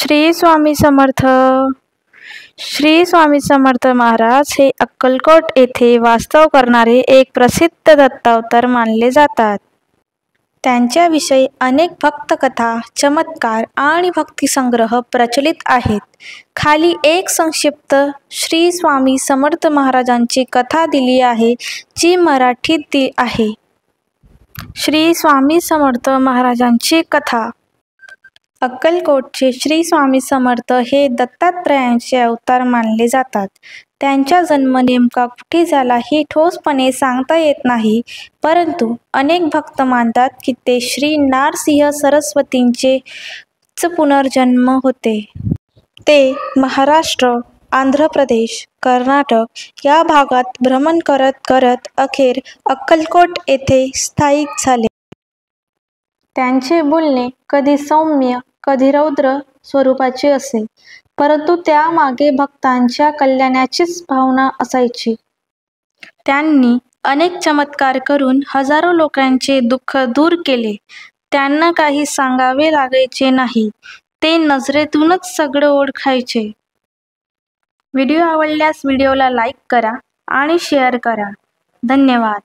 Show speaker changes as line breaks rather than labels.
श्री स्वामी समर्थ. श्री स्वामी समर्थ महाराज हे अक्कलकोट येथे वास्तव करणारे एक प्रसिद्ध दत्तावतार मानले जातात. त्यांच्याविषयी अनेक भक्तकथा, चमत्कार आणि भक्तिसंग्रह प्रचलित आहेत. खाली एक संक्षिप्त श्री स्वामी समर्थ महाराजांची कथा दिली आहे, जी मराठीत आहे. श्री स्वामी समर्थ महाराजांची कथा. अक्कलकोटचे श्री स्वामी समर्थ हे दत्तात्रयांचे अवतार मानले जातात. त्यांचा जन्म नेमका कुठे झाला हे ठोसपणे सांगता येत नाही, परंतु अनेक भक्त मानतात की ते श्री नारसिंह सरस्वतींचे पुनर्जन्म होते. ते महाराष्ट्र, आंध्र प्रदेश, कर्नाटक या भागात भ्रमण करत करत अखेर अक्कलकोट येथे स्थायिक झाले. त्यांचे बोलणे कधी सौम्य, कधी रौद्र स्वरूपाचे असे, परंतु त्यामागे भक्तांच्या कल्याणाचीच भावना असायची. त्यांनी अनेक चमत्कार करून हजारो लोकांचे दुःख दूर केले. त्यांना काही सांगावे लागायचे नाही, ते नजरेतूनच सगळं ओळखायचे. व्हिडिओ आवडल्यास व्हिडिओला लाईक करा आणि शेअर करा. धन्यवाद.